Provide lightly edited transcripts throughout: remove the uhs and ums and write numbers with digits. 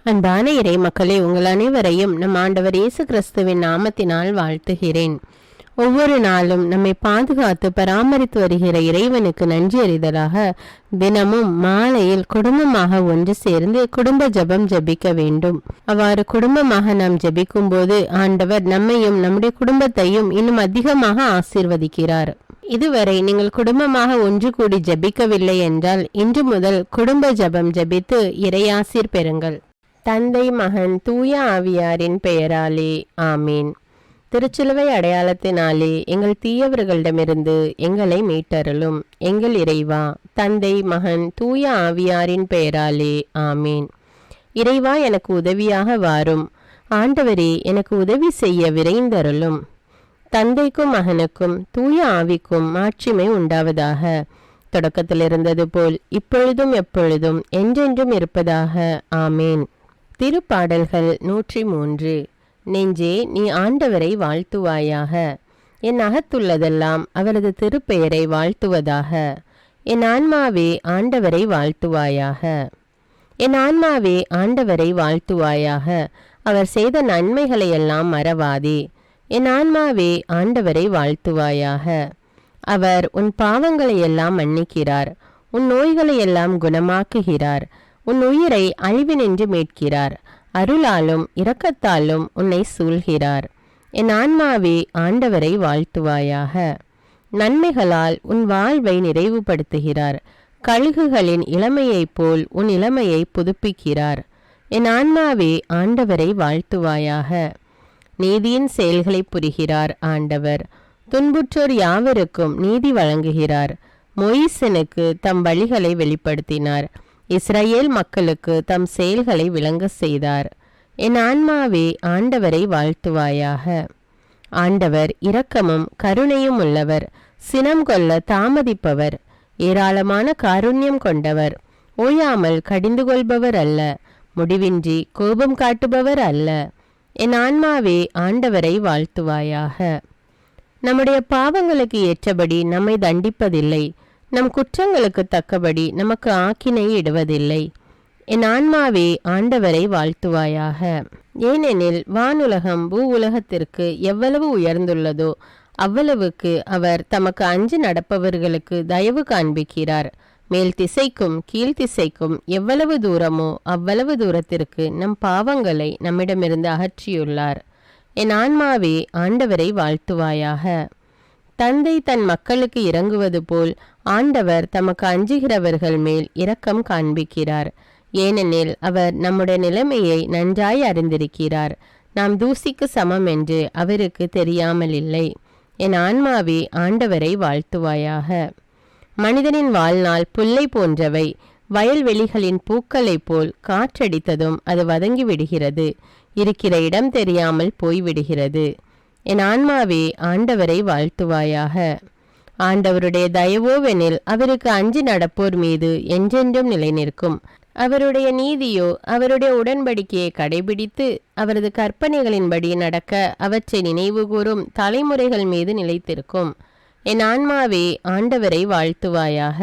அன்பான இறை மக்களே, உங்கள் அனைவரையும் நம் ஆண்டவர் இயேசு கிறிஸ்துவின் நாமத்தினால் வாழ்த்துகிறேன். ஒவ்வொரு நாளும் நம்மை பாதுகாத்து பராமரித்து வருகிற இறைவனுக்கு நன்றி அறிதலாக தினமும் மாலையில் குடும்பமாக ஒன்று சேர்ந்து குடும்ப ஜெபம் ஜெபிக்க வேண்டும். அவ்வாறு குடும்பமாக நாம் ஜெபிக்கும் போது ஆண்டவர் நம்மையும் நம்முடைய குடும்பத்தையும் இன்னும் அதிகமாக ஆசீர்வதிக்கிறார். இதுவரை நீங்கள் குடும்பமாக ஒன்று கூடி ஜெபிக்கவில்லை என்றால் இன்று முதல் குடும்ப ஜெபம் ஜெபித்து இறையாசீர் பெறுங்கள். தந்தை, மகன், தூய ஆவியாரின் பெயராலே ஆமீன். திருச்சிலுவை அடையாளத்தினாலே எங்கள் தீயவர்களிடமிருந்து எங்களை மீட்டருளும். எங்கள் இறைவா, தந்தை, மகன், தூய ஆவியாரின் பெயராலே ஆமீன். இறைவா, எனக்கு உதவியாக வாரும். ஆண்டவரே, எனக்கு உதவி செய்ய விரைந்தருளும். தந்தைக்கும் மகனுக்கும் தூய ஆவிக்கும் மாட்சிமை உண்டாவதாக. தொடக்கத்தில் இருந்தது போல் இப்பொழுதும் எப்பொழுதும் என்றென்றும் இருப்பதாக ஆமேன். திருப்பாடல்கள் 103. நெஞ்சே, நீ ஆண்டவரை வாழ்த்துவாயாக. என் அகத்துள்ளதெல்லாம் அவரது திருப்பெயரை வாழ்த்துவதாக. என் ஆன்மாவே ஆண்டவரை வாழ்த்துவாயாக. என் ஆன்மாவே ஆண்டவரை வாழ்த்துவாயாக. அவர் செய்த நன்மைகளையெல்லாம் மறவாதே. என் ஆன்மாவே ஆண்டவரை வாழ்த்துவாயாக. அவர் உன் பாவங்களையெல்லாம் மன்னிக்கிறார், உன் நோய்களையெல்லாம் குணமாக்குகிறார், உன் உயிரை அழிவினின்று மீட்கிறார், அருளாலும் இரக்கத்தாலும் உன்னை சூழ்கிறார். என் ஆன்மாவே ஆண்டவரை வாழ்த்துவாயாக. நன்மைகளால் உன் வாழ்வை நிறைவுபடுத்துகிறார், கழுகுகளின் இளமையைப் போல் உன் இளமையை புதுப்பிக்கிறார். என் ஆன்மாவே ஆண்டவரை வாழ்த்துவாயாக. நீதியின் செயல்களை புரிகிறார் ஆண்டவர், துன்புற்றோர் யாவருக்கும் நீதி வழங்குகிறார். மொய்சனுக்கு தம் வழிகளை வெளிப்படுத்தினார், இஸ்ரவேல் மக்களுக்கு தம் செயல்களை விளங்க செய்தார். என் ஆன்மாவே ஆண்டவரை வாழ்த்துவாயாக. ஆண்டவர் இரக்கமும் கருணையும் உள்ளவர், சினம் கொள்ள தாமதிப்பவர், ஏராளமான காருண்யம் கொண்டவர், ஓயாமல் கடிந்து கொள்பவர் அல்ல, முடிவின்றி கோபம் காட்டுபவர் அல்ல. என் ஆன்மாவே ஆண்டவரை வாழ்த்துவாயாக. நம்முடைய பாவங்களுக்கு ஏற்றபடி நம்மை தண்டிப்பதில்லை, நம் குற்றங்களுக்கு தக்கபடி நமக்கு ஆக்கினை இடுவதில்லை. என் ஆன்மாவே ஆண்டவரை வாழ்த்துவாயாக. ஏனெனில் வானுலகம் பூ உலகத்திற்கு எவ்வளவு உயர்ந்துள்ளதோ அவ்வளவுக்கு அவர் தமக்கு அஞ்சு நடப்பவர்களுக்கு தயவு காண்பிக்கிறார். மேல் திசைக்கும் கீழ்த்திசைக்கும் எவ்வளவு தூரமோ அவ்வளவு தூரத்திற்கு நம் பாவங்களை நம்மிடமிருந்து அகற்றியுள்ளார். என் ஆன்மாவே ஆண்டவரை வாழ்த்துவாயாக. தந்தை தன் மக்களுக்கு இறங்குவது போல் ஆண்டவர் தமக்கு அஞ்சுகிறவர்கள் மேல் இரக்கம் காண்பிக்கிறார். ஏனெனில் அவர் நம்முடைய நிலைமையை நன்றாய் அறிந்திருக்கிறார். நாம் தூசிக்கு சமம் என்று அவருக்கு தெரியாமல் இல்லை. என் ஆன்மாவே ஆண்டவரை வாழ்த்துவாயாக. மனிதனின் வாழ்நாள் புல்லை போன்றவை, வயல்வெளிகளின் பூக்களைப் போல் காற்றடித்ததும் அது வதங்கி விடுகிறது, இருக்கிற இடம் தெரியாமல் போய்விடுகிறது. என் ஆன்மாவே ஆண்டவரை வாழ்த்துவாயாக. ஆண்டவருடைய தயவோவெனில் அவருக்கு அஞ்சி நடப்போர் மீது என்றென்றும் நிலை நிற்கும். அவருடைய நீதியோ அவருடைய உடன்படிக்கையை கடைபிடித்து அவரது கற்பனைகளின்படி நடக்க அவற்றை நினைவு கூறும் தலைமுறைகள் மீது நிலைத்திருக்கும். என் ஆன்மாவே ஆண்டவரை வாழ்த்துவாயாக.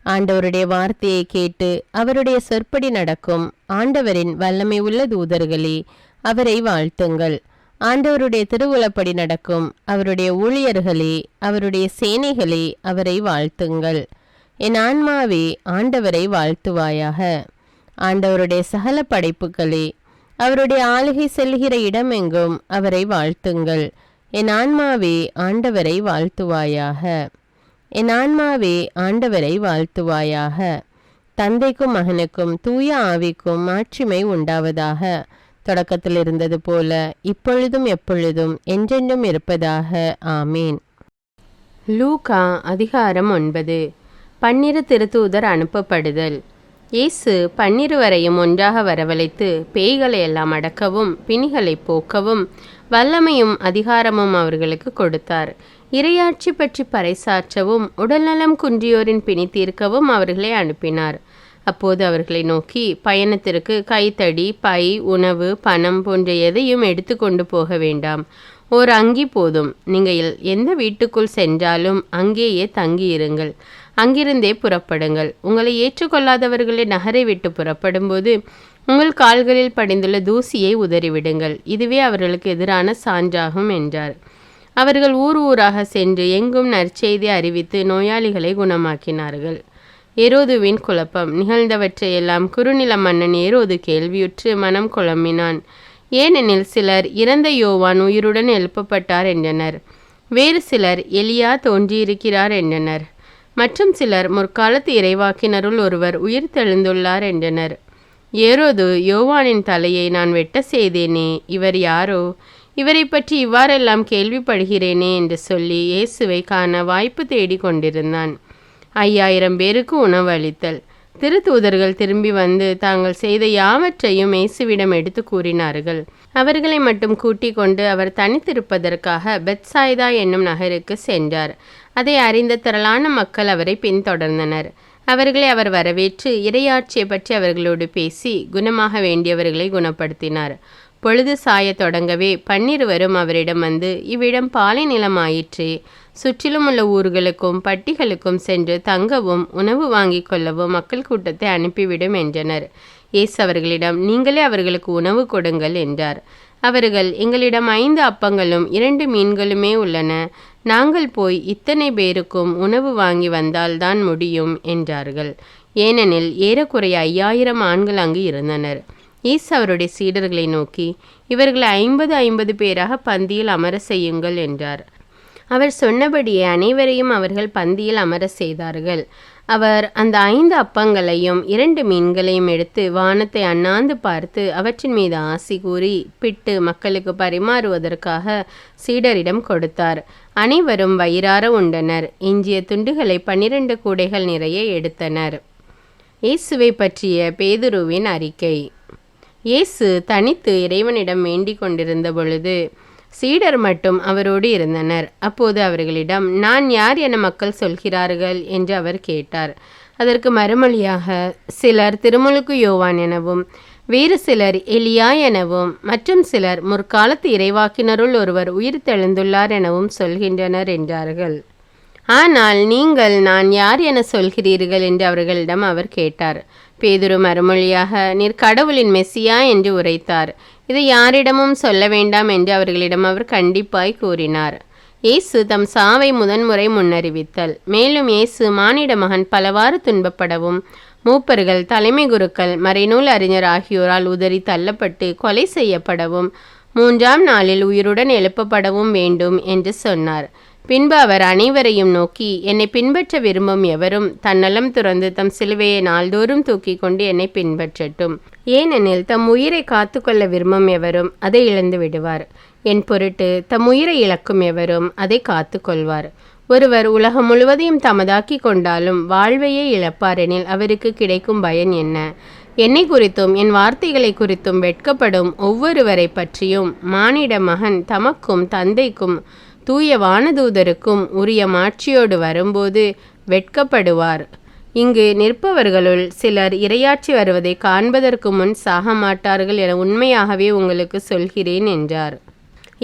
ஆண்டவருடைய வார்த்தையை கேட்டு அவருடைய சொற்படி நடக்கும் ஆண்டவரின் வல்லமை உள்ள தூதர்களே, அவரை வாழ்த்துங்கள். ஆண்டவருடைய திருவுளப்படி நடக்கும் அவருடைய ஊழியர்களே, அவருடைய சேனைகளே, அவரை வாழ்த்துங்கள். என் ஆன்மாவே ஆண்டவரை வாழ்த்துவாயாக. ஆண்டவருடைய சகல படைப்புகளே, அவருடைய ஆளுகை செல்கிற இடமெங்கும் அவரை வாழ்த்துங்கள். என் ஆன்மாவே ஆண்டவரை வாழ்த்துவாயாக. என் ஆன்மாவே ஆண்டவரை வாழ்த்துவாயாக. தந்தைக்கும் மகனுக்கும் தூய ஆவிக்கும் மாட்சிமை உண்டாவதாக. தொடக்கத்தில் இருந்தது போல இப்பொழுதும் எப்பொழுதும் என்றென்றும் இருப்பதாக ஆமீன். லூக்கா அதிகாரம் 9. 12 திருத்தூதர் அனுப்பப்படுதல். இயேசு 12 வரையும் ஒன்றாக வரவழைத்து பேய்களை எல்லாம் அடக்கவும் பிணிகளை போக்கவும் வல்லமையும் அதிகாரமும் அவர்களுக்கு கொடுத்தார். இறையாட்சி பற்றி பறைசாற்றவும் உடல்நலம் குன்றியோரின் பிணி தீர்க்கவும் அவர்களை அனுப்பினார். அப்போது அவர்களை நோக்கி, பயணத்திற்கு கைத்தடி, பை, உணவு, பணம் போன்ற எதையும் எடுத்து கொண்டு போக வேண்டாம். ஓர் அங்கி போதும். நீங்கள் எந்த வீட்டுக்குள் சென்றாலும் அங்கேயே தங்கியிருங்கள். அங்கிருந்தே புறப்படுங்கள். உங்களை ஏற்றுக்கொள்ளாதவர்களை நகரை விட்டு புறப்படும்போது உங்கள் கால்களில் படிந்துள்ள தூசியை உதறிவிடுங்கள், இதுவே அவர்களுக்கு எதிரான சான்றாகும் என்றார். அவர்கள் ஊர் ஊராக சென்று எங்கும் நற்செய்தி அறிவித்து நோயாளிகளை குணமாக்கினார்கள். ஏரோதுவின் குழப்பம். நிகழ்ந்தவற்றையெல்லாம் குறுநில மன்னன் ஏரோது கேள்வியுற்று மனம் குழம்பினான். ஏனெனில் சிலர் இறந்த யோவான் உயிருடன் எழுப்பப்பட்டார் என்றனர், வேறு சிலர் எலியா தோன்றியிருக்கிறார் என்றனர், மற்றும் சிலர் முற்காலத்து இறைவாக்கினருள் ஒருவர் உயிர் தெழுந்துள்ளார் என்றனர். ஏரோது, யோவானின் தலையை நான் வெட்ட செய்தேனே, இவர் யாரோ? இவரை பற்றி இவ்வாறெல்லாம் கேள்விப்படுகிறேனே என்று சொல்லி இயேசுவை காண வாய்ப்பு தேடி கொண்டிருந்தான். 5000 பேருக்கு உணவு அளித்தல். திருத்தூதர்கள் திரும்பி வந்து தாங்கள் செய்த யாவற்றையும் இயேசுவிடம் எடுத்து கூறினார்கள். அவர்களை மட்டும் கூட்டிக் கொண்டு அவர் தனித்திருப்பதற்காக பெத்சாய்தா என்னும் நகருக்கு சென்றார். அதை அறிந்த திரளான மக்கள் அவரை பின்தொடர்ந்தனர். அவர்களை அவர் வரவேற்று இறையாட்சியை பற்றி அவர்களோடு பேசி குணமாக வேண்டியவர்களை குணப்படுத்தினார். பொழுது சாய தொடங்கவே 12 அவரிடம் வந்து, இவ்விடம் பாலை நிலமாயிற்றே, சுற்றிலும் உள்ள ஊர்களுக்கும் பட்டிகளுக்கும் சென்று தங்கவும் உணவு வாங்கி கொள்ளவும் மக்கள் கூட்டத்தை அனுப்பிவிடும் என்றனர். இயேசு அவர்களிடம், நீங்களே அவர்களுக்கு உணவு கொடுங்கள் என்றார். அவர்கள், எங்களிடம் 5 அப்பங்களும் 2 மீன்களுமே உள்ளன, நாங்கள் போய் இத்தனை பேருக்கும் உணவு வாங்கி வந்தால்தான் முடியும் என்றார்கள். ஏனெனில் ஏறக்குறைய 5000 ஆண்கள் அங்கு இருந்தனர். இயேசு அவருடைய சீடர்களை நோக்கி, இவர்களை 50 பேராக பந்தியில் அமர செய்யுங்கள் என்றார். அவர் சொன்னபடியே அனைவரையும் அவர்கள் பந்தியில் அமர செய்தார்கள். அவர் அந்த 5 அப்பங்களையும் 2 மீன்களையும் எடுத்து வானத்தை அண்ணாந்து பார்த்து அவற்றின் மீது ஆசி கூறி பிட்டு மக்களுக்கு பரிமாறுவதற்காக சீடரிடம் கொடுத்தார். அனைவரும் வயிறார உண்டனர். எஞ்சிய துண்டுகளை 12 கூடைகள் நிறைய எடுத்தனர். இயேசுவை பற்றிய பேதுருவின் அறிக்கை. இயேசு தனித்து இறைவனிடம் வேண்டிக் கொண்டிருந்த பொழுது சீடர் மட்டும் அவரோடு இருந்தனர். அப்போது அவர்களிடம், நான் யார் என மக்கள் சொல்கிறார்கள் என்று அவர் கேட்டார். அதற்கு மறுமொழியாக, சிலர் திருமுழுக்கு யோவான் எனவும், வேறு சிலர் எலியா எனவும், மற்றும் சிலர் முற்காலத்து இறைவாக்கினருள் ஒருவர் உயிர் தெழுந்துள்ளார் எனவும் சொல்கின்றனர் என்றார்கள். ஆனால் நீங்கள் நான் யார் என சொல்கிறீர்கள் என்று அவர்களிடம் அவர் கேட்டார். பேதுரு மறுமொழியாக, நீர் கடவுளின் மெசியா என்று உரைத்தார். இதை யாரிடமும் சொல்ல வேண்டாம் என்று அவர்களிடம் அவர் கண்டிப்பாய் கூறினார். இயேசு தம் சாவை முதன்முறை முன்னறிவித்தல். மேலும் இயேசு மானிட மகன் பலவாறு துன்பப்படவும், மூப்பர்கள், தலைமை குருக்கள், மறைநூல் அறிஞர் ஆகியோரால் உதறி தள்ளப்பட்டு கொலை செய்யப்படவும், 3ஆம் நாளில் உயிருடன் எழுப்பப்படவும் வேண்டும் என்று சொன்னார். பின்பு அவர் அனைவரையும் நோக்கி, என்னை பின்பற்ற விரும்பும் எவரும் தன்னலம் துறந்து தம் சிலுவையை நாள்தோறும் தூக்கி கொண்டு என்னை பின்பற்றட்டும். ஏனெனில் தம் உயிரை காத்து கொள்ள விரும்பும் எவரும் அதை இழந்து விடுவார். என் பொருட்டு தம் உயிரை இழக்கும் எவரும் அதை காத்து கொள்வார். ஒருவர் உலகம் முழுவதையும் தமதாக்கி கொண்டாலும் வாழ்வையே இழப்பாரெனில் அவருக்கு கிடைக்கும் பயன் என்ன? என்னை குறித்தும் என் வார்த்தைகளை குறித்தும் வெட்கப்படும் ஒவ்வொருவரை பற்றியும் மானிட மகன் தமக்கும் தந்தைக்கும் தூய வானதூதருக்கும் உரிய மாட்சியோடு வரும்போது வெட்கப்படுவார். இங்கு நிற்பவர்களுள் சிலர் இறையாட்சி வருவதை காண்பதற்கு முன் சாக மாட்டார்கள் என உண்மையாகவே உங்களுக்கு சொல்கிறேன் என்றார்.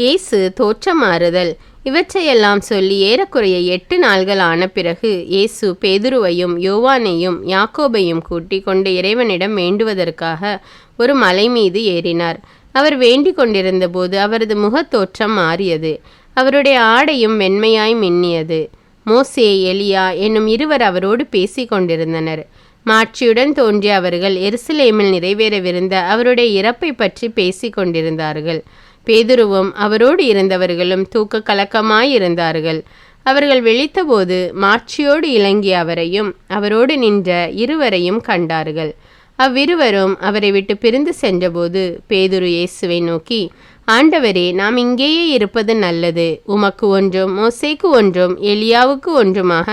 இயேசு தோற்றமாறுதல். இவற்றையெல்லாம் சொல்லி ஏறக்குறைய 8 நாள்கள் ஆன பிறகு இயேசு பேதுருவையும் யோவானையும் யாக்கோபையும் கூட்டிக் கொண்டு இறைவனிடம் வேண்டுவதற்காக ஒரு மலை மீது ஏறினார். அவர் வேண்டிக் கொண்டிருந்த போது அவரது முகத்தோற்றம் மாறியது. அவருடைய ஆடையும் வெண்மையாய் மின்னியது. மோசே, எலியா என்னும் 2 அவரோடு பேசி கொண்டிருந்தனர். மாட்சியுடன் தோன்றிய அவர்கள் எருசலேமில் நிறைவேறவிருந்த அவருடைய இறப்பை பற்றி பேசி கொண்டிருந்தார்கள். பேதுருவும் அவரோடு இருந்தவர்களும் தூக்க கலக்கமாயிருந்தார்கள். அவர்கள் விழித்தபோது மாட்சியோடு இலங்கிய அவரையும் அவரோடு நின்ற 2 கண்டார்கள். அவ்விருவரும் அவரை விட்டு பிரிந்து சென்றபோது பேதுரு இயேசுவை நோக்கி, ஆண்டவரே, நாம் இங்கேயே இருப்பது நல்லது. உமக்கு ஒன்றும், மோசேக்கு ஒன்றும், எலியாவுக்கு ஒன்றுமாக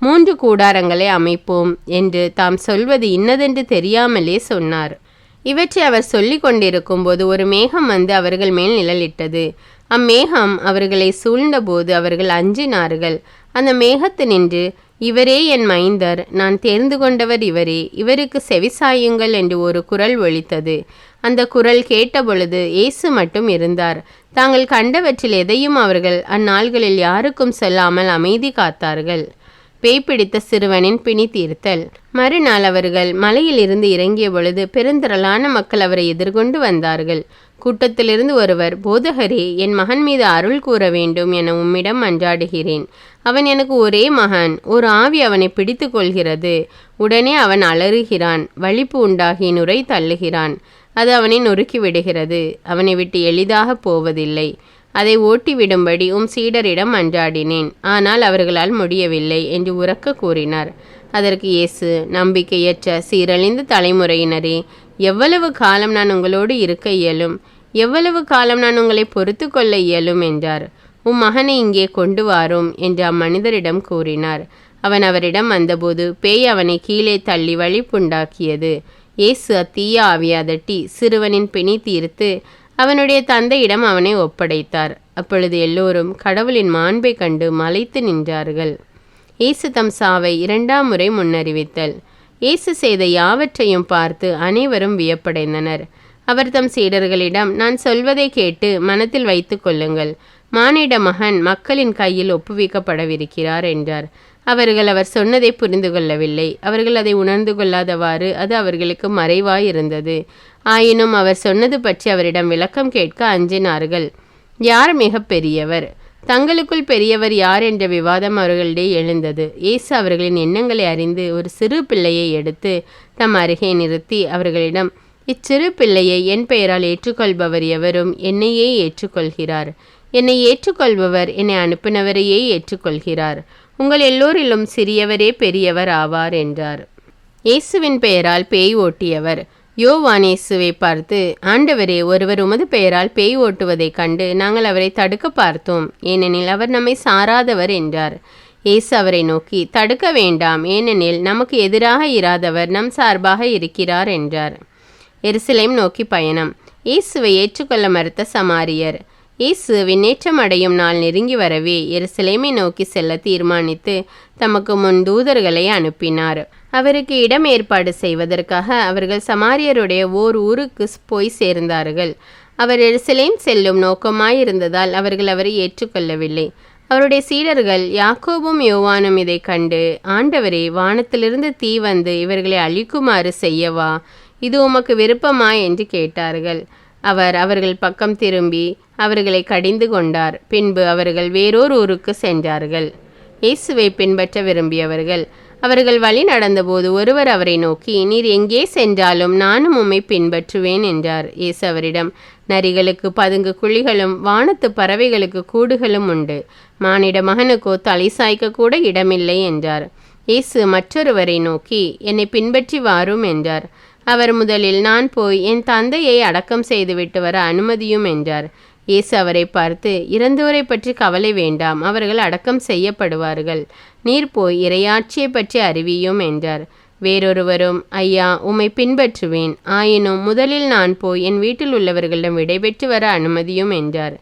3 கூடாரங்களை அமைப்போம் என்று தாம் சொல்வது இன்னதென்று தெரியாமலே சொன்னார். இவற்றை அவர் சொல்லி கொண்டிருக்கும் போது ஒரு மேகம் வந்து அவர்கள் மேல் நிழலிட்டது. அம்மேகம் அவர்களை சூழ்ந்தபோது அவர்கள் அஞ்சினார்கள். அந்த மேகத்து நின்று, இவரே என் மைந்தர், நான் தேர்ந்து கொண்டவர் இவரே, இவருக்கு செவிசாயுங்கள் என்று ஒரு குரல் ஒலித்தது. அந்த குரல் கேட்டபொழுது இயேசு மட்டும் இருந்தார். தாங்கள் கண்டவற்றில் எதையும் அவர்கள் அந்நாள்களில் யாருக்கும் சொல்லாமல் அமைதி காத்தார்கள். பேய் பிடித்த சிறுவனின் பிணி தீர்த்தல். மறுநாள் அவர்கள் மலையில் இருந்து இறங்கிய பொழுது பெருந்திரளான மக்கள் அவரை எதிர்கொண்டு வந்தார்கள். கூட்டத்திலிருந்து ஒருவர், போதகரே, என் மகன் மீது அருள் கூற வேண்டும் என உம்மிடம் மன்றாடுகிறேன். அவன் எனக்கு ஒரே மகன். ஒரு ஆவி அவனை பிடித்து கொள்கிறது. உடனே அவன் அலறுகிறான். வலிப்பு உண்டாகி நுரை தள்ளுகிறான். அது அவனை நொறுக்கி விடுகிறது. அவனை விட்டு எளிதாக போவதில்லை. அதை ஓட்டிவிடும்படி சீடரிடம் மன்றாடினேன். ஆனால் அவர்களால் முடியவில்லை என்று உரக்க கூறினார். அதற்கு இயேசு, நம்பிக்கையற்ற சீரழிந்த தலைமுறையினரே, எவ்வளவு காலம் நான் உங்களோடு இருக்க இயலும்? எவ்வளவு காலம் நான் உங்களை பொறுத்து கொள்ள இயலும் என்றார். மகனை இங்கே கொண்டு வாரும் என்று அம்மனிதரிடம் கூறினார். அவன் அவரிடம் வந்தபோது பேய் அவனை கீழே தள்ளி வலிப்புண்டாக்கியது. இயேசு அத்தீய ஆவியை அதட்டி சிறுவனின் பிணி தீர்த்து அவனுடைய தந்தையிடம் அவனை ஒப்படைத்தார். அப்பொழுது எல்லோரும் கடவுளின் மாண்பை கண்டு மலைத்து நின்றார்கள். இயேசு தம் சாவை 2ஆம் முறை முன்னறிவித்தல். இயேசு செய்த யாவற்றையும் பார்த்து அனைவரும் வியப்படைந்தனர். அவர் தம் சீடர்களிடம், நான் சொல்வதை கேட்டு மனத்தில் வைத்து கொள்ளுங்கள். மானிட மகன் மக்களின் கையில் ஒப்புவிக்கப்படவிருக்கிறார் என்றார். அவர்கள் அவர் சொன்னதை புரிந்து கொள்ளவில்லை. அவர்கள் அதை உணர்ந்து கொள்ளாதவாறு அது அவர்களுக்கு மறைவாயிருந்தது. ஆயினும் அவர் சொன்னது பற்றி அவரிடம் விளக்கம் கேட்க அஞ்சினார்கள். யார் மிக பெரியவர்? தங்களுக்குள் பெரியவர் யார் என்ற விவாதம் அவர்களிடையே எழுந்தது. இயேசு அவர்களின் எண்ணங்களை அறிந்து ஒரு சிறு பிள்ளையை எடுத்து தம் அருகே நிறுத்தி அவர்களிடம், இச்சிறு பிள்ளையை என் பெயரால் ஏற்றுக்கொள்பவர் எவரும் என்னையே ஏற்றுக்கொள்கிறார். என்னை ஏற்றுக்கொள்பவர் என்னை அனுப்பினவரையே ஏற்றுக்கொள்கிறார். உங்கள் எல்லோரிலும் சிறியவரே பெரியவர் ஆவார் என்றார். இயேசுவின் பெயரால் பேய் ஓட்டியவர். யோவான் இயேசுவை பார்த்து, ஆண்டவரே, ஒருவர் உமது பெயரால் பேய் ஓட்டுவதைக் கண்டு நாங்கள் அவரை தடுக்க பார்த்தோம், ஏனெனில் அவர் நம்மை சாராதவர் என்றார். இயேசு அவரை நோக்கி, தடுக்க வேண்டாம், ஏனெனில் நமக்கு எதிராக இராதவர் நம் சார்பாக இருக்கிறார் என்றார். எருசலேம் நோக்கி பயணம். இயேசுவை ஏற்றுக்கொள்ள மறுத்த சமாரியர். இயேசு விண்ணேற்றம் அடையும் நாள் நெருங்கி வரவே எருசலேமை நோக்கி செல்ல தீர்மானித்து தமக்கு முன் தூதர்களை அனுப்பினார். அவருக்கு இடம் ஏற்பாடு செய்வதற்காக அவர்கள் சமாரியருடைய ஓர் ஊருக்கு போய் சேர்ந்தார்கள். அவர் எருசலேம் செல்லும் நோக்கமாயிருந்ததால் அவர்கள் அவரை ஏற்றுக்கொள்ளவில்லை. அவருடைய சீடர்கள் யாக்கோபும் யோவானும் இதை கண்டு, ஆண்டவரே, வானத்திலிருந்து தீ வந்து இவர்களை அழிக்குமாறு செய்யவா? இது உமக்கு விருப்பமா என்று கேட்டார்கள். அவர் அவர்கள் பக்கம் திரும்பி அவர்களை கடிந்து கொண்டார். பின்பு அவர்கள் வேறொரு ஊருக்கு சென்றார்கள். இயேசுவை பின்பற்ற விரும்பியவர்கள் அவர்கள் வழி நடந்தபோது ஒருவர் அவரை நோக்கி, நீர் எங்கே சென்றாலும் நானும் உம்மை பின்பற்றுவேன் என்றார். இயேசு அவரிடம், நரிகளுக்கு பதுங்கு குழிகளும் வானத்து பறவைகளுக்கு கூடுகளும் உண்டு, மானிட மகனுக்கோ தலை சாய்க்க கூட இடமில்லை என்றார். இயேசு மற்றொருவரை நோக்கி, என்னை பின்பற்றி வாரும் என்றார். அவர் முதலில், நான் போய் என் தந்தையை அடக்கம் செய்துவிட்டு வர அனுமதியும் என்றார். இயேசு அவரை பார்த்து, இறந்தோரை பற்றி கவலை வேண்டாம், அவர்கள் அடக்கம் செய்யப்படுவார்கள். நீர் போய் இறையாட்சியை பற்றி அறிவியும் என்றார். வேறொருவரும், ஐயா, உம்மை பின்பற்றுவேன், ஆயினும் முதலில் நான் போய் என் வீட்டில் உள்ளவர்களிடம் விடைபெற்று வர அனுமதியும் என்றார்.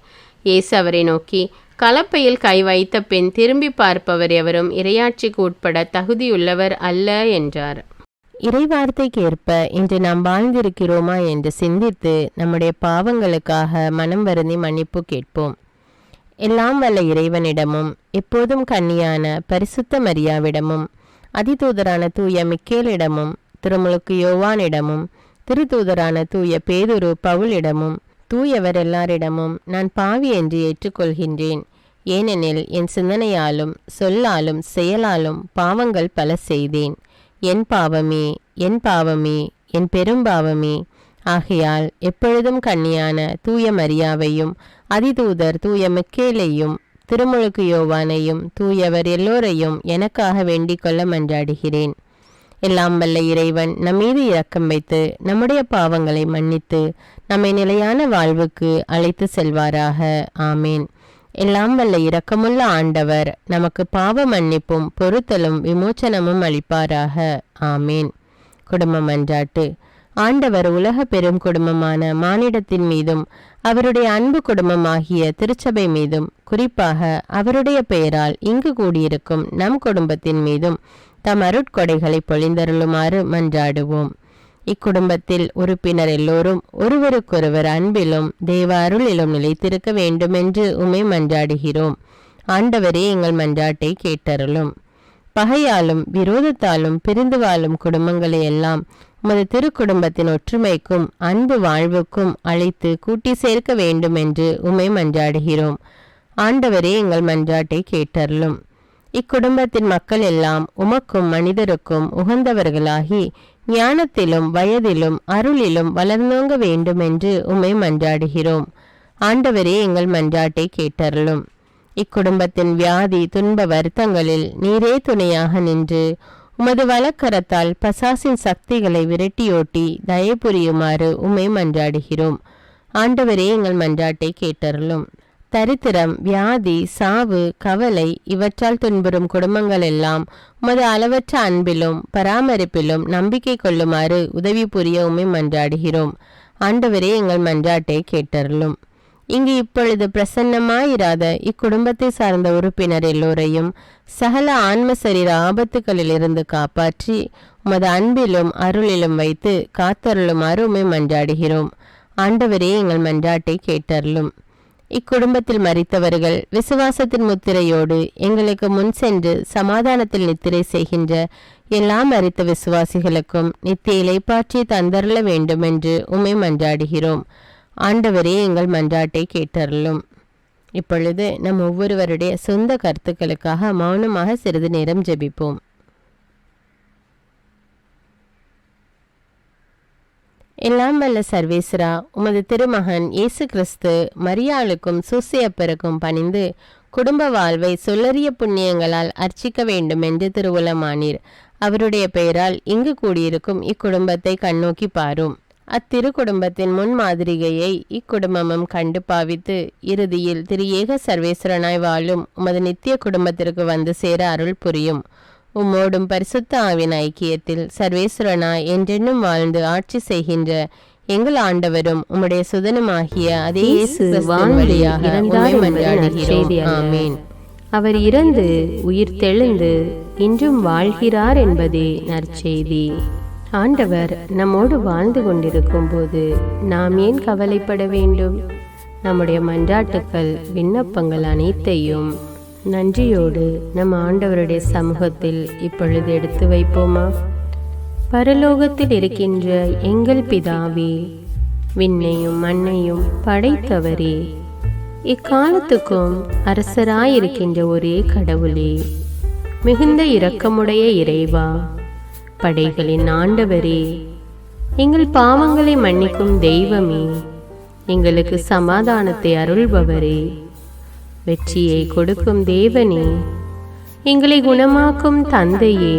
இயேசு அவரை நோக்கி, கலப்பையில் கை வைத்த பின் திரும்பி பார்ப்பவர் எவரும் இறையாட்சிக்கு உட்பட தகுதியுள்ளவர் அல்ல என்றார். இறைவார்த்தைக்கேற்ப இன்று நாம் வாழ்ந்திருக்கிறோமா என்று சிந்தித்து நம்முடைய பாவங்களுக்காக மனம் வருந்தி மன்னிப்பு கேட்போம். எல்லாம் வல்ல இறைவனிடமும் எப்போதும் கன்னியான பரிசுத்த மரியாவிடமும் அதிதூதரான தூய மிக்கேலிடமும் திருமுழுக்கு யோவானிடமும் திருத்தூதரான தூய பேதுரு பவுலிடமும் தூயவர் எல்லாரிடமும் நான் பாவி என்று ஏற்றுக்கொள்கின்றேன். ஏனெனில் என் சிந்தனையாலும் சொல்லாலும் செயலாலும் பாவங்கள் பல செய்தேன். என் பாவமே, என் பாவமே, என் பெரும்பாவமே. ஆகையால் எப்பொழுதும் கன்னியான தூய மரியாவையும் அதிதூதர் தூய மிக்கேலையும் திருமுழுக்கு யோவானையும் தூயவர் எல்லோரையும் எனக்காக வேண்டிக் கொள்ள மன்றாடுகிறேன். எல்லாம் வல்ல இறைவன் நம்மீது இரக்கம் வைத்து நம்முடைய பாவங்களை மன்னித்து நம்மை நிலையான வாழ்வுக்கு அழைத்து செல்வாராக. ஆமேன். எல்லாம் வல்ல இரக்கமுள்ள ஆண்டவர் நமக்கு பாவ மன்னிப்பும் பொறுத்தலும் விமோச்சனமும் அளிப்பாராக. ஆமேன். குடும்ப மன்றாட்டு. ஆண்டவர் உலக பெரும் குடும்பமான மானிடத்தின் மீதும் அவருடைய அன்பு குடும்பமாகிய திருச்சபை மீதும் குறிப்பாக அவருடைய பெயரால் இங்கு கூடியிருக்கும் நம் குடும்பத்தின் மீதும் தம் அருட்கொடைகளை பொழிந்தருளுமாறு மன்றாடுவோம். இக்குடும்பத்தில் உறுப்பினர் எல்லோரும் ஒருவருக்கொருவர் அன்பிலும் தேவ அருளிலும் நிலைத்திருக்க வேண்டுமென்று உம்மை மன்றாடுகிறோம். ஆண்டவரே, எங்கள் மன்றாட்டை கேட்டருளும். பகையாலும் விரோதத்தாலும் பிரிந்து வாழும் குடும்பங்களை எல்லாம் உமது திருக்குடும்பத்தின் ஒற்றுமைக்கும் அன்பு வாழ்வுக்கும் அழைத்து கூட்டி சேர்க்க வேண்டும் என்று உம்மை மன்றாடுகிறோம். ஆண்டவரே, எங்கள் மன்றாட்டை கேட்டருளும். இக்குடும்பத்தின் மக்கள் எல்லாம் உமக்கும் மனிதருக்கும் உகந்தவர்களாகி ஞானத்திலும் வயதிலும் அருளிலும் வளர்ந்தோங்க வேண்டும் என்று உம்மை மன்றாடுகிறோம். ஆண்டவரே, எங்கள் மன்றாட்டை கேட்டருளும். இக்குடும்பத்தின் வியாதி துன்ப வருத்தங்களில் நீரே துணையாக நின்று உமது வலக்கரத்தால் பசாசின் சக்திகளை விரட்டியோட்டி தயை புரியுமாறு உம்மை மன்றாடுகிறோம். ஆண்டவரே, எங்கள் மன்றாட்டை கேட்டருளும். தரித்திரம், வியாதி, சாவு, கவலை இவற்றால் துன்புறும் குடும்பங்கள் எல்லாம் உமது அளவற்ற அன்பிலும் பராமரிப்பிலும் நம்பிக்கை கொள்ளுமாறு உதவி புரிய உம்மை மன்றாடுகிறோம். ஆண்டவரே, எங்கள் மன்றாட்டை கேட்டருளும். இங்கு இப்பொழுது பிரசன்னமாயிராத இக்குடும்பத்தை சார்ந்த உறுப்பினர் எல்லோரையும் சகல ஆன்ம சரீர ஆபத்துகளிலிருந்து காப்பாற்றி உமது அன்பிலும் அருளிலும் வைத்து காத்தருளுமாறு உம்மை மன்றாடுகிறோம். ஆண்டவரே, எங்கள் மன்றாட்டை கேட்டருளும். இக்குடும்பத்தில் மரித்தவர்கள் விசுவாசத்தின் முத்திரையோடு எங்களுக்கு முன் சென்று சமாதானத்தில் நித்திரை செய்கின்ற எல்லா மரித்த விசுவாசிகளுக்கும் நித்திய இளைப்பாற்றி தந்தருள வேண்டும் என்று உம்மை மன்றாடுகிறோம். ஆண்டவரே, எங்கள் மன்றாட்டை கேட்டருளும். இப்பொழுது நம் ஒவ்வொருவருடைய சொந்த கருத்துக்களுக்காக மௌனமாக சிறிது நேரம் ஜெபிப்போம். எல்லாம் வல்ல சர்வேஸ்வரா, உமது திருமகன் இயேசு கிறிஸ்து மரியாளுக்கும் சூசையப்பருக்கும் பணிந்து குடும்ப வாழ்வை சொல்லறிய புண்ணியங்களால் அர்ச்சிக்க வேண்டும் என்று திருவுளமானீர். அவருடைய பெயரால் இங்கு கூடியிருக்கும் இக்குடும்பத்தை கண்ணோக்கி பாரும். அத்திரு குடும்பத்தின் முன்மாதிரிகையை இக்குடும்பமும் கண்டு பாவித்து இறுதியில் திரு ஏக சர்வேஸ்வரனாய் வாழும் உமது நித்திய குடும்பத்திற்கு வந்து சேர அருள் புரியும். உம்மோடும் பரிசுத்த ஆவின் ஐக்கியத்தில் சர்வேஸ்வரனாய் என்றென்னும் வாழ்ந்து ஆட்சி செய்கின்ற எங்கள் ஆண்டவரும் உம்முடைய சுதனமாகிய அதே இயேசு வழியாக ஆமென். அவர் இறந்து உயிர் தெழுந்து இன்றும் வாழ்கிறார் என்பதே நற்செய்தி. ஆண்டவர் நம்மோடு வாழ்ந்து கொண்டிருக்கும் போது நாம் ஏன் கவலைப்பட வேண்டும்? நம்முடைய மன்றாட்டுக்கள் விண்ணப்பங்கள் அனைத்தையும் நன்றியோடு நம் ஆண்டவருடைய சமூகத்தில் இப்பொழுது எடுத்து வைப்போமா? பரலோகத்தில் இருக்கின்ற எங்கள் பிதாவே, விண்ணையும் மண்ணையும் படைத்தவரே, இக்காலத்துக்கும் அரசராயிருக்கின்ற ஒரே கடவுளே, மிகுந்த இரக்கமுடைய இறைவா, படைகளின் ஆண்டவரே, எங்கள் பாவங்களை மன்னிக்கும் தெய்வமே, எங்களுக்கு சமாதானத்தை அருள்பவரே, வெற்றியை கொடுக்கும் தேவனே, எங்களை குணமாக்கும் தந்தையே,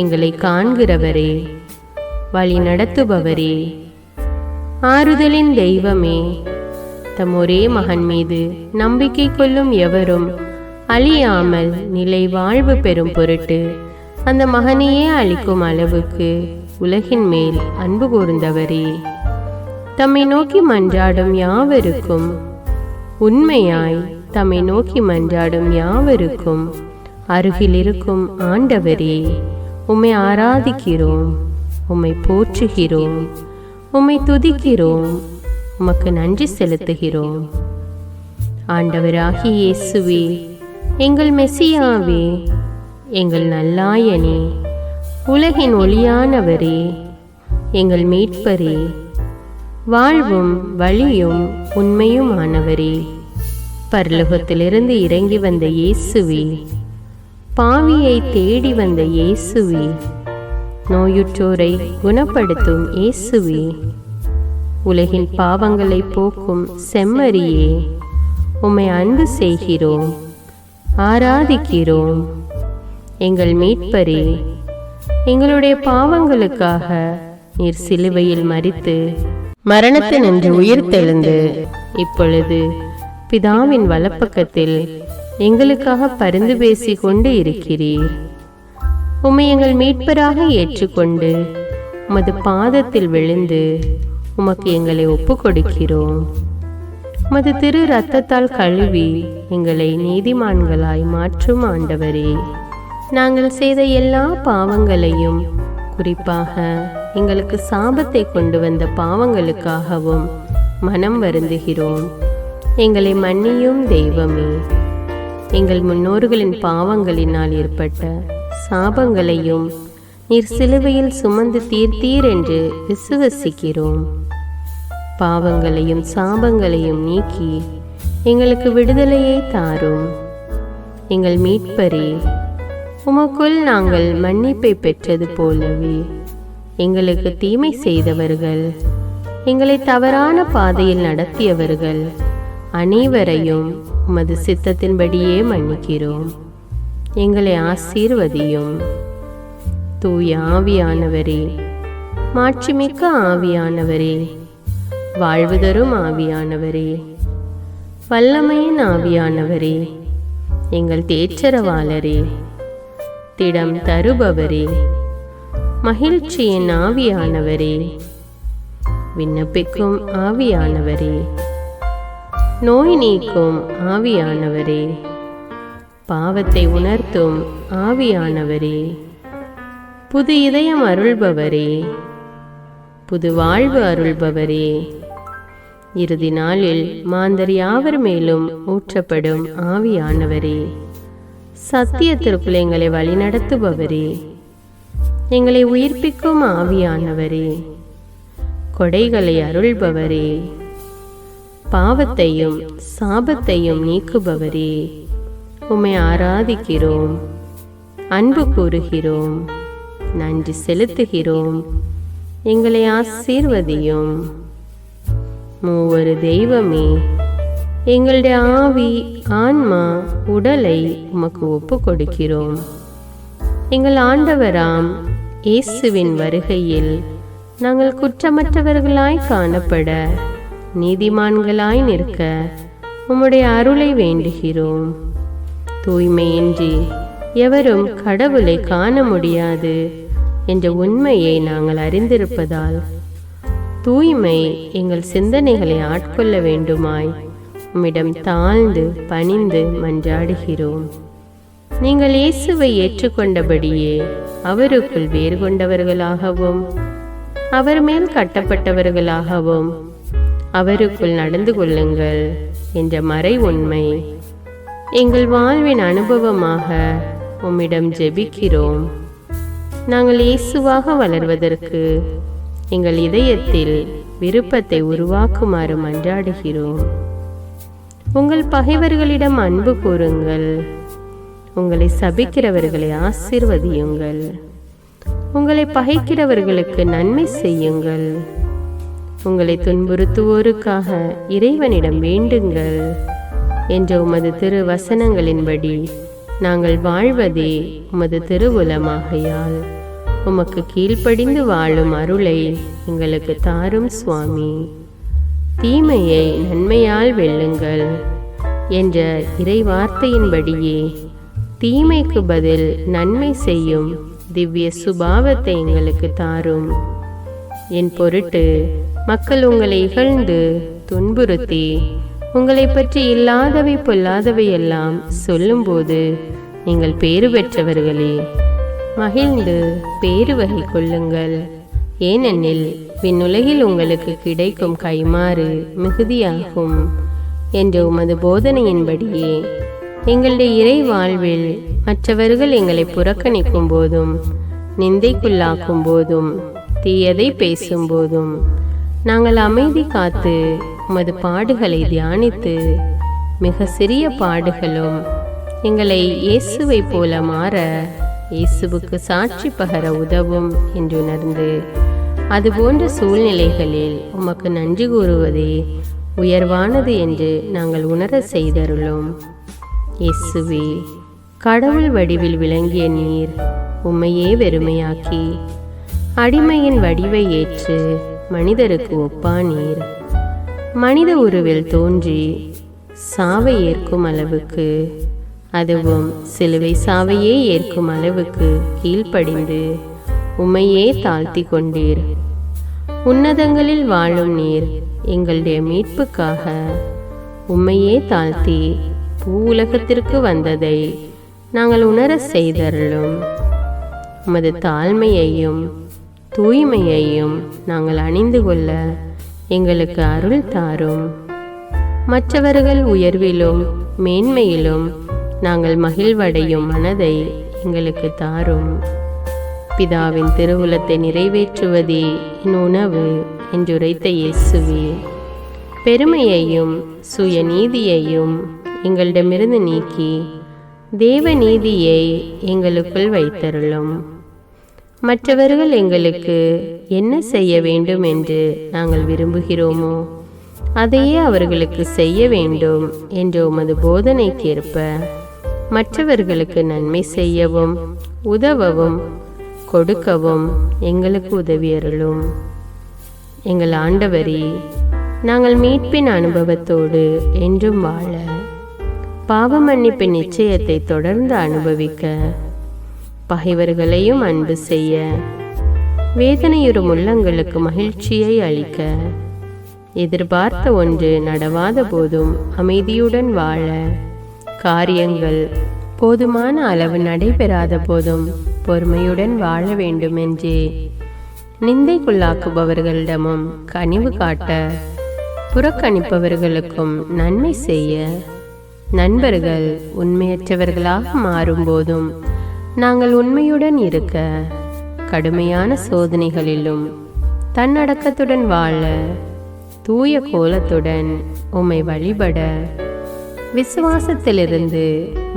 எங்களை காண்கிறவரே, வழி நடத்துபவரே, ஆறுதலின் தெய்வமே, தம் ஒரே மகன் மீது நம்பிக்கை கொள்ளும் எவரும் அழியாமல் நிலை வாழ்வு பெறும் பொருட்டு அந்த மகனையே அளிக்கும் அளவுக்கு உலகின் மேல் அன்பு கூர்ந்தவரே, தம்மை நோக்கி மன்றாடும் யாவருக்கும் உண்மையாய் தம்மை நோக்கி மன்றாடும் யாவருக்கும் அருகில் இருக்கும் ஆண்டவரே, உம்மை ஆராதிக்கிறோம், உம்மை போற்றுகிறோம், உம்மை துதிக்கிறோம், உமக்கு நன்றி செலுத்துகிறோம். ஆண்டவராகிய இயேசுவே, எங்கள் மெசியாவே, எங்கள் நல்லாயனே, உலகின் ஒளியானவரே, எங்கள் மீட்பரே, வாழ்வும் வழியும் உண்மையுமானவரே, பரலோகத்திலிருந்து இறங்கி வந்த இயேசுவே, பாவியை தேடி வந்த இயேசுவே, நோயுற்றோரை குணப்படுத்தும் இயேசுவே, உலகின் பாவங்களை போக்கும் செம்மறியே, உம்மை அன்பு செய்கிறோம், ஆராதிக்கிறோம். எங்கள் மீட்பரே, எங்களுடைய பாவங்களுக்காக நீர் சிலுவையில் மரித்து மரணத்தினின்று உயிர் தெழுந்து இப்பொழுது பிதாவின் வலப்பக்கத்தில் எங்களுக்காக பரிந்து பேசி கொண்டு இருக்கிறீர். உம்மை எங்கள் மீட்பராக ஏற்றுக்கொண்டு உமது பாதத்தில் விழுந்து உமக்கு எங்களை ஒப்பு கொடுக்கிறோம். உமது திரு இரத்தத்தால் கழுவி எங்களை நீதிமான்களாய் மாற்றும் ஆண்டவரே, நாங்கள் செய்த எல்லா பாவங்களையும், குறிப்பாக எங்களுக்கு சாபத்தை கொண்டு வந்த பாவங்களுக்காகவும் மனம் வருந்துகிறோம். எங்களை மன்னியும் தெய்வமே. எங்கள் முன்னோர்களின் பாவங்களினால் ஏற்பட்ட சாபங்களையும் நீர் சிலுவையில் சுமந்து தீர்த்தீர் என்று விசுவசிக்கிறோம். பாவங்களையும் சாபங்களையும் நீக்கி எங்களுக்கு விடுதலையை தாரும். எங்கள் மீட்பரே, உமக்குள் நாங்கள் மன்னிப்பை பெற்றது போலவே எங்களுக்கு தீமை செய்தவர்கள், எங்களை தவறான பாதையில் நடத்தியவர்கள் அனைவரையும் உமது சித்தத்தின்படியே மன்னிக்கிறோம். எங்களை ஆசீர்வதியும். தூய ஆவியானவரே, மாட்சிமிக்க ஆவியானவரே, வாழ்வு தரும் ஆவியானவரே, வல்லமையின் ஆவியானவரே, எங்கள் தேற்றரவாளரே, திடம் தருபவரே, மகிழ்ச்சியின் ஆவியானவரே, விண்ணப்பிக்கும் ஆவியானவரே, நோய் நீக்கும் ஆவியானவரே, பாவத்தை உணர்த்தும் ஆவியானவரே, புது இதயம் அருள்பவரே, புது வாழ்வு அருள்பவரே, இறுதி நாளில் மாந்தர் யாவர் மேலும் ஊற்றப்படும் ஆவியானவரே, சத்தியத்திற்குள் எங்களை வழிநடத்துபவரே, எங்களை உயிர்ப்பிக்கும் ஆவியானவரே, கொடைகளை அருள்பவரே, பாவத்தையும் சாபத்தையும் நீக்குபவரே, உம்மை ஆராதிக்கிறோம், அன்பு கூறுகிறோம், நன்றி செலுத்துகிறோம். எங்களை ஆசீர்வதியும். மூவரு தெய்வமே, எங்களுடைய ஆவி ஆன்மா உடலை உமக்கு ஒப்பு கொடுக்கிறோம். எங்கள் ஆண்டவராம் இயேசுவின் வருகையில் நாங்கள் குற்றமற்றவர்களாய் காணப்பட, நீதிமான்களாய் நிற்க உம்முடைய அருளை வேண்டுகிறோம். தூய்மையின்றி எவரும் கடவுளை காண முடியாது என்ற உண்மையை நாங்கள் அறிந்திருப்பதால் தூய்மை எங்கள் சிந்தனைகளை ஆட்கொள்ள வேண்டுமாய் உம்மிடம் தாழ்ந்து பணிந்து மன்றாடுகிறோம். நீங்கள் இயேசுவை ஏற்றுக்கொண்டபடியே அவருக்குள் வேறு கொண்டவர்களாகவும் அவர் மேல் கட்டப்பட்டவர்களாகவும் அவருக்குள் நடந்து கொள்ளுங்கள் என்ற மறை உண்மை எங்கள் வாழ்வின் அனுபவமாக உம்மிடம் ஜெபிக்கிறோம். நாங்கள் இயேசுவாக வளர்வதற்கு எங்கள் இதயத்தில் விருப்பத்தை உருவாக்குமாறு மன்றாடுகிறோம். உங்கள் பகைவர்களிடம் அன்பு கூறுங்கள், உங்களை சபிக்கிறவர்களை ஆசீர்வதியுங்கள், உங்களை பகைக்கிறவர்களுக்கு நன்மை செய்யுங்கள், உங்களை துன்புறுத்துவோருக்காக இறைவனிடம் வேண்டுங்கள் என்ற உமது திரு வசனங்களின்படி நாங்கள் வாழ்வதே உமது திருவுலமாகையால் உமக்கு கீழ்ப்படிந்து வாழும் அருளை எங்களுக்கு தாரும் சுவாமி. தீமையை நன்மையால் வெல்லுங்கள் என்ற இறை வார்த்தையின்படியே தீமைக்கு பதில் நன்மை செய்யும் திவ்ய சுபாவத்தை எங்களுக்கு தாரும். என் பொருட்டு மக்கள் உங்களை இகழ்ந்து துன்புறுத்தி உங்களை பற்றி இல்லாதவை பொல்லாதவை எல்லாம் சொல்லும்போது நீங்கள் பேறு பெற்றவர்களே, மகிழ்ந்து பேறு வகை கொள்ளுங்கள். ஏனெனில் விண்ணுலகில் உங்களுக்கு கிடைக்கும் கைமாறு மிகுதியாகும் என்ற உமது போதனையின்படியே எங்களுடைய இறை வாழ்வில் மற்றவர்கள் எங்களை புறக்கணிக்கும் போதும் நிந்தைக்குள்ளாக்கும் போதும் தீயதை பேசும் போதும் நாங்கள் அமைதி காத்து உமது பாடுகளை தியானித்து மிக சிறிய பாடுகளும் எங்களை இயேசுவை போல மாற இயேசுவுக்கு சாட்சி பகர உதவும் என்று உணர்ந்து அதுபோன்ற சூழ்நிலைகளில் உமக்கு நன்றி கூறுவதே உயர்வானது என்று நாங்கள் உணர செய்தருளும். இயேசுவே, கடவுள் வடிவில் விளங்கிய நீர் உம்மையே வெறுமையாக்கி அடிமையின் வடிவை ஏற்று மனிதருக்கு ஒப்பானீர். மனித உருவில் தோன்றி சாவை ஏற்கும் அளவுக்கு, அதுவும் சிலுவை சாவையே ஏற்கும் அளவுக்கு கீழ்ப்படிந்து உம்மையே தாழ்த்தி கொண்டீர். உன்னதங்களில் வாழும் நீர் எங்களுடைய மீட்புக்காக உம்மையே தாழ்த்தி பூவுலகத்திற்கு வந்ததை நாங்கள் உணர செய்தருளும். உமது தாழ்மையையும் தூய்மையையும் நாங்கள் அணிந்து கொள்ள எங்களுக்கு அருள் தாரும். மற்றவர்கள் உயர்விலும் மேன்மையிலும் நாங்கள் மகிழ்வடையும் மனதை எங்களுக்கு தாரும். பிதாவின் திருவுளத்தை நிறைவேற்றுவதே என் உணவு என்றுரைத்த இயேசுவே, பெருமையையும் சுயநீதியையும் எங்களிடமிருந்து நீக்கி தேவ நீதியை எங்களுக்குள் வைத்தருளும். மற்றவர்கள் எங்களுக்கு என்ன செய்ய வேண்டும் என்று நாங்கள் விரும்புகிறோமோ அதையே அவர்களுக்கு செய்ய வேண்டும் என்ற உமது போதனைக்கேற்ப மற்றவர்களுக்கு நன்மை செய்யவும் உதவவும் கொடுக்கவும் எங்களுக்கு உதவியருளும். எங்கள் ஆண்டவரே, நாங்கள் மீட்பின் அனுபவத்தோடு என்றும் வாழ, பாவ மன்னிப்பின் நிச்சயத்தை தொடர்ந்து அனுபவிக்க, பகைவர்களையும் அன்பு செய்ய, வேதனையுறும் உள்ளங்களுக்கு மகிழ்ச்சியை அளிக்க, எதிர்பார்த்த ஒன்று நடவாத போதும் அமைதியுடன் வாழ, காரியங்கள் போதுமான அளவு நடைபெறாத போதும் பொறுமையுடன் வாழ வேண்டுமென்றே நிந்தைக்குள்ளாக்குபவர்களிடமும் கனிவு காட்ட, புறக்கணிப்பவர்களுக்கும் நன்மை செய்ய, நண்பர்கள் உண்மையற்றவர்களாக மாறும்போதும் நாங்கள் உண்மையுடன் இருக்க, கடுமையான சோதனைகளிலும் தன்னடக்கத்துடன் வாழ, தூய கோலத்துடன் உம்மை வழிபட, விசுவாசத்திலிருந்து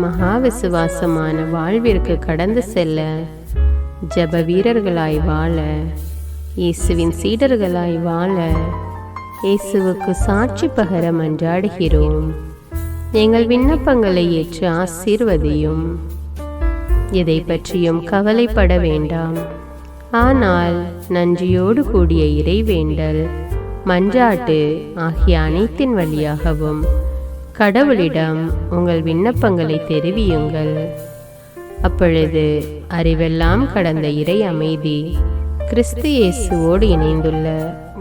மகா விசுவாசமான வாழ்விற்கு கடந்து செல்ல, ஜப வீரர்களாய் வாழ, இயேசுவின் சீடர்களாய் வாழ, இயேசுவுக்கு சாட்சி பகர மன்றாடுகிறோம். எங்கள் விண்ணப்பங்களை ஏற்று ஆசீர்வதியும். எதை பற்றியும் கவலைப்பட வேண்டாம். ஆனால் நன்றியோடு கூடிய இறைவேண்டல், மன்றாட்டு ஆகிய அனைத்தின் வழியாகவும் கடவுளிடம் உங்கள் விண்ணப்பங்களை தெரிவியுங்கள். அப்பொழுது அறிவெல்லாம் கடந்த இறை அமைதி கிறிஸ்து இயேசுவோடு இணைந்துள்ள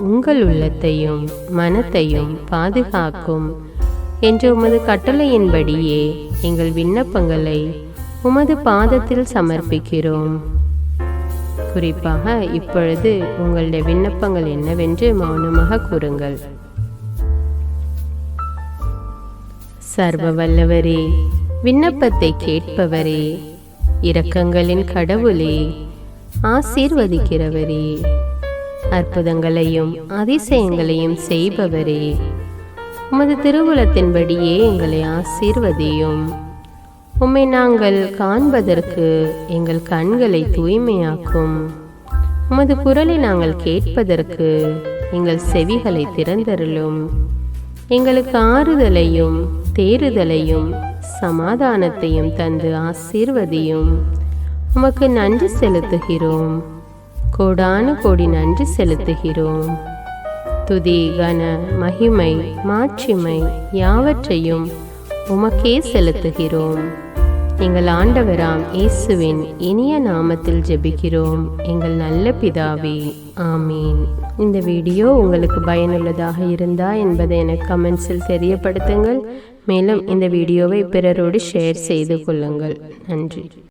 உங்கள் உள்ளத்தையும் மனத்தையும் பாதுகாக்கும் என்ற உமது கட்டளையின்படியே எங்கள் விண்ணப்பங்களை உமது பாதத்தில் சமர்ப்பிக்கிறோம். குறிப்பாக இப்பொழுது உங்களுடைய விண்ணப்பங்கள் என்னவென்று மௌனமாக கூறுங்கள். சர்வ வல்லவரே, விண்ணப்பத்தை கேட்பவரே, இரக்கங்களின் கடவுளே, ஆசீர்வதிக்கிறவரே, அற்புதங்களையும் அதிசயங்களையும் செய்பவரே, உமது திருவுளத்தின்படியே எங்களை ஆசீர்வதியும். உம்மை நாங்கள் காண்பதற்கு எங்கள் கண்களை தூய்மையாக்கும். உமது குரலை நாங்கள் கேட்பதற்கு எங்கள் செவிகளை திறந்தருளும். எங்களுக்கு ஆறுதலையும் தேறுதலையும் சமாதானத்தையும் தந்து ஆசீர்வதியும். உமக்கு நன்றி செலுத்துகிறோம். கோடான கோடி நன்றி செலுத்துகிறோம். துதி, கன, மகிமை, மாட்சிமை யாவற்றையும் உமக்கே செலுத்துகிறோம். எங்கள் ஆண்டவராம் இயேசுவின் இனிய நாமத்தில் ஜெபிக்கிறோம் எங்கள் நல்ல பிதாவே, ஆமீன். இந்த வீடியோ உங்களுக்கு பயனுள்ளதாக இருந்தா என்பதை எனக்கு கமெண்ட்ஸில் தெரியப்படுத்துங்கள். மேலும் இந்த வீடியோவை பிறரோடு ஷேர் செய்து கொள்ளுங்கள். நன்றி.